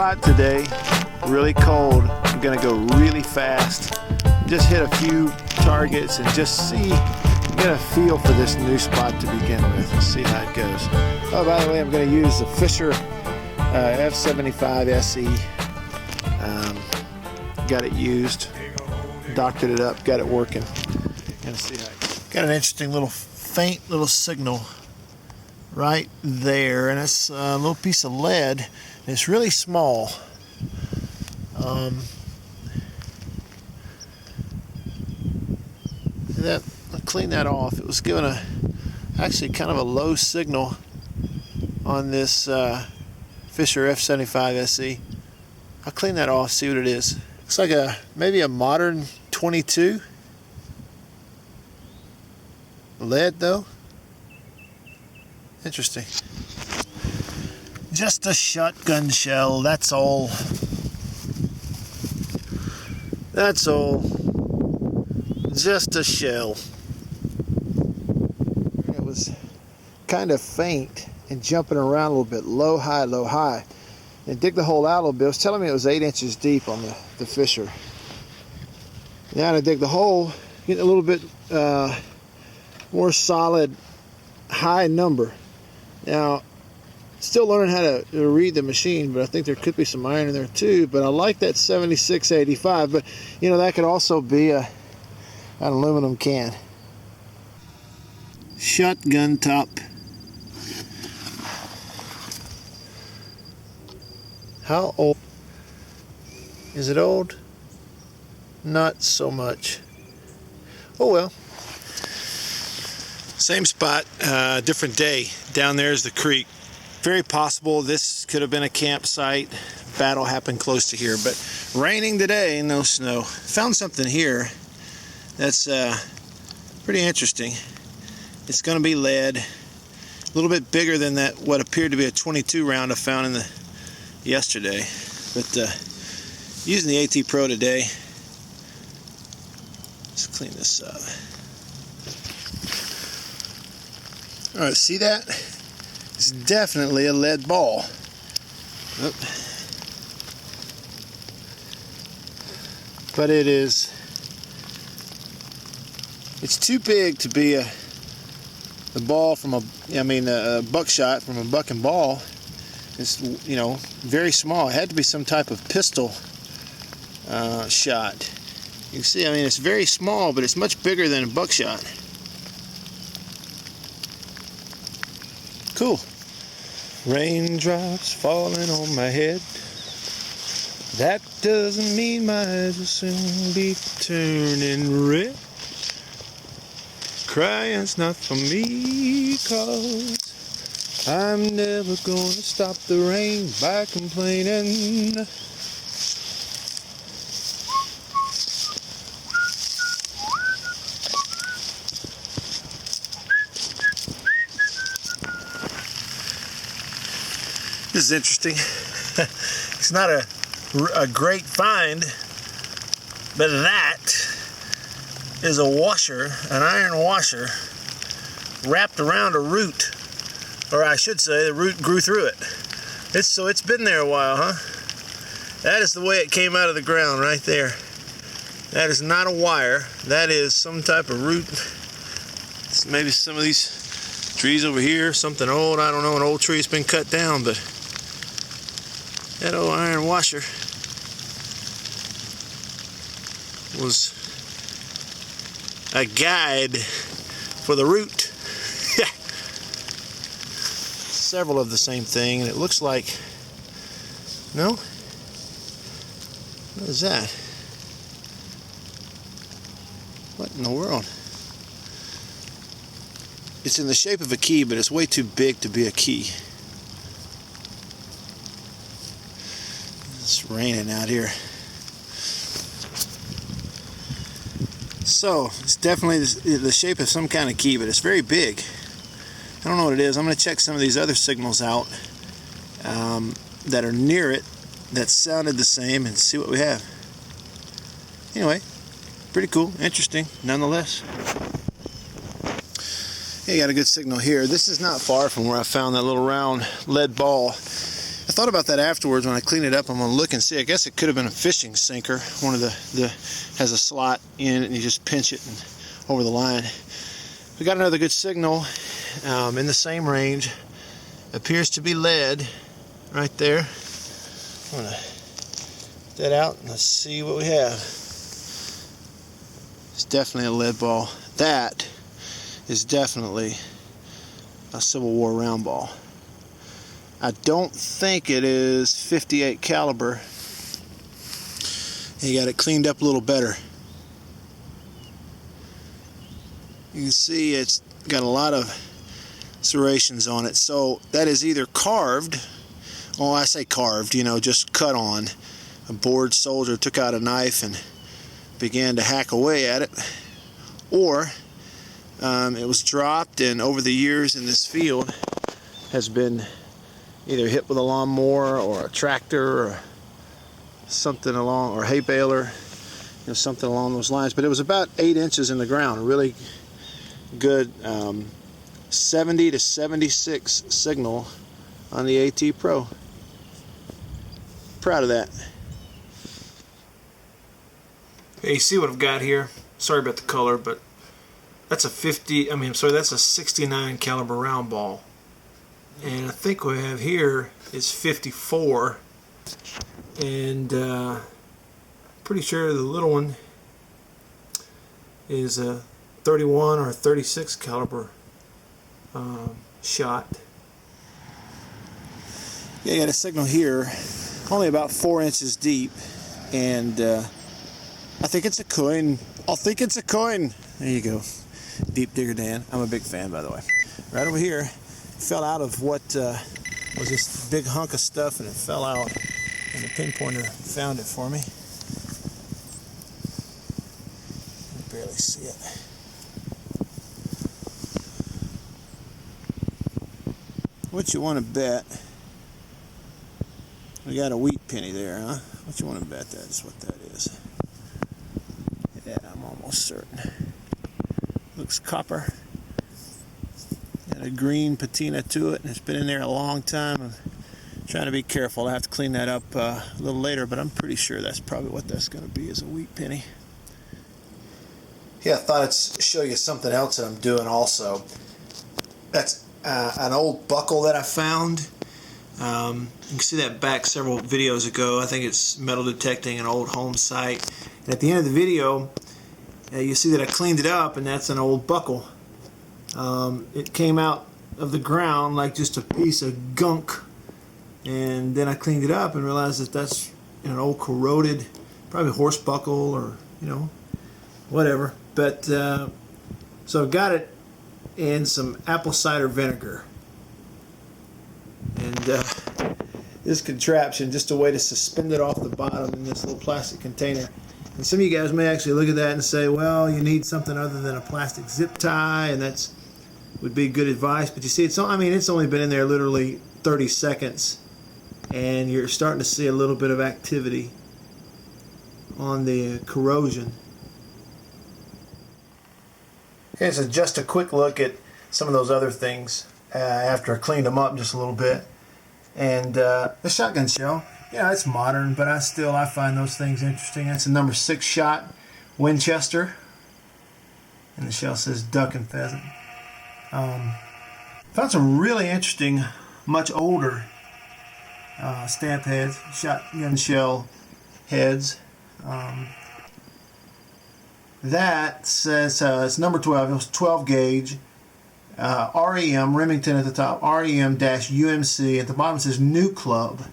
hot today, really cold. I'm gonna go really fast, just hit a few targets and just see, get a feel for this new spot to begin with and see how it goes. Oh, by the way, I'm gonna use the Fisher F75 SE. Got it used, doctored it up, got it working. Gonna see how it goes. Got an interesting little faint little signal right there, and it's a little piece of lead. It's really small. I'll clean that off. It was given actually kind of a low signal on this Fisher F75 SE. I'll clean that off, see what it is. Looks like maybe a modern 22. Lead though. Interesting. Just a shotgun shell, that's all. That's all. Just a shell. It was kind of faint and jumping around a little bit, low, high, low, high. And dig the hole out a little bit. It was telling me it was 8 inches deep on the Fisher. Now to dig the hole, get a little bit more solid, high number. Now, still learning how to read the machine, but I think there could be some iron in there too. But I like that 7685. But you know, that could also be an aluminum can. Shotgun top. How old? Is it old? Not so much. Oh well. Same spot, different day. Down there is the creek. Very possible this could have been a campsite. Battle happened close to here, but raining today, no snow. Found something here that's pretty interesting. It's going to be lead. A little bit bigger than that, what appeared to be a 22 round I found in the yesterday, but using the AT Pro today. Let's clean this up. All right, see that? It's definitely a lead ball. Oop. But it's too big to be a ball from a buckshot from a buck and ball. It's, you know, very small. It had to be some type of pistol shot. You can see, I mean, it's very small, but it's much bigger than a buckshot. Cool. Raindrops falling on my head. That doesn't mean my eyes will soon be turning red. Crying's not for me, 'cause I'm never gonna stop the rain by complaining. This is interesting. It's not a great find, but that is a washer, an iron washer, wrapped around a root. Or I should say, the root grew through it. So it's been there a while, huh? That is the way it came out of the ground right there. That is not a wire. That is some type of root. It's maybe some of these trees over here, something old. I don't know, an old tree's been cut down, but that old iron washer was a guide for the root. Several of the same thing, and it looks like, no? What is that? What in the world? It's in the shape of a key, but it's way too big to be a key. It's raining out here. So, it's definitely the shape of some kind of key, but it's very big. I don't know what it is. I'm going to check some of these other signals out that are near it that sounded the same and see what we have. Anyway, pretty cool, interesting nonetheless. Hey, got a good signal here. This is not far from where I found that little round lead ball. I thought about that afterwards when I cleaned it up. I'm going to look and see. I guess it could have been a fishing sinker. One of the has a slot in it, and you just pinch it and over the line. We got another good signal in the same range. Appears to be lead right there. I'm going to get that out and let's see what we have. It's definitely a lead ball. That is definitely a Civil War round ball. I don't think it is .58 caliber. You got it cleaned up a little better. You can see it's got a lot of serrations on it. So that is either carved, well, I say carved, you know, just cut on. A bored soldier took out a knife and began to hack away at it, or it was dropped and over the years in this field has been either hit with a lawnmower or a tractor or something along, or hay baler, you know, something along those lines. But it was about 8 inches in the ground, a really good 70 to 76 signal on the AT Pro. Proud of that. Hey, you see what I've got here? Sorry about the color, but that's a 69 caliber round ball. And I think what we have here is 54. And pretty sure the little one is a 31 or 36 caliber shot. Yeah, you got a signal here, only about 4 inches deep, and I think it's a coin. I think it's a coin. There you go. Deep Digger Dan. I'm a big fan, by the way. Right over here, fell out of what was this big hunk of stuff, and it fell out, and the pinpointer found it for me. I can barely see it. What you want to bet? We got a wheat penny there, huh? What you want to bet that's what that is? Yeah, I'm almost certain. Looks copper. Got a green patina to it, and it's been in there a long time. I'm trying to be careful. I have to clean that up a little later, but I'm pretty sure that's probably what that's going to be, is a wheat penny. Yeah, I thought I'd show you something else that I'm doing also. That's an old buckle that I found. You can see that back several videos ago. I think it's metal detecting an old home site. And at the end of the video, you see that I cleaned it up, and that's an old buckle. It came out of the ground like just a piece of gunk, and then I cleaned it up and realized that that's an old corroded, probably horse buckle or, you know, whatever. But so I got it in some apple cider vinegar, and this contraption, just a way to suspend it off the bottom in this little plastic container. And some of you guys may actually look at that and say, well, you need something other than a plastic zip tie, and that's would be good advice. But you see, it's only been in there literally 30 seconds, and you're starting to see a little bit of activity on the corrosion. Okay, so just a quick look at some of those other things after I cleaned them up just a little bit. And the shotgun shell, yeah, it's modern, but I find those things interesting. That's a number 6 shot Winchester, and the shell says duck and pheasant. Found some really interesting, much older stamp heads, shotgun shell heads. That says it's number 12. It was 12 gauge. REM, Remington at the top, REM-UMC. At the bottom it says New Club.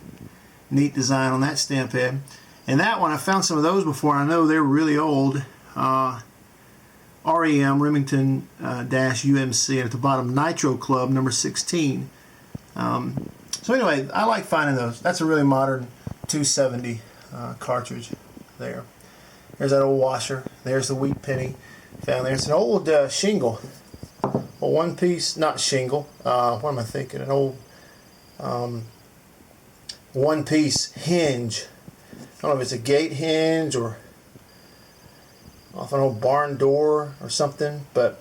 Neat design on that stamp head. And that one, I found some of those before. I know they're really old. REM, Remington UMC. And at the bottom, Nitro Club, number 16. So anyway, I like finding those. That's a really modern 270 cartridge there. There's that old washer. There's the wheat penny down there. It's an old shingle. Well, one piece, not shingle. What am I thinking? An old one piece hinge. I don't know if it's a gate hinge or off an old barn door or something, but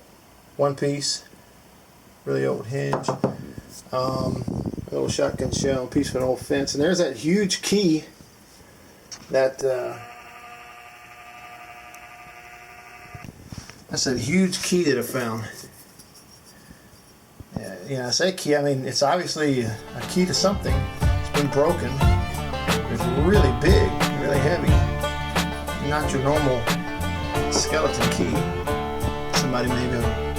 one piece. Really old hinge. Little shotgun shell, piece of an old fence, and there's that huge key that that's a huge key that I found. Yeah, I say key, I mean it's obviously a key to something. It's been broken. It's really big, really heavy. Not your normal skeleton key. Somebody maybe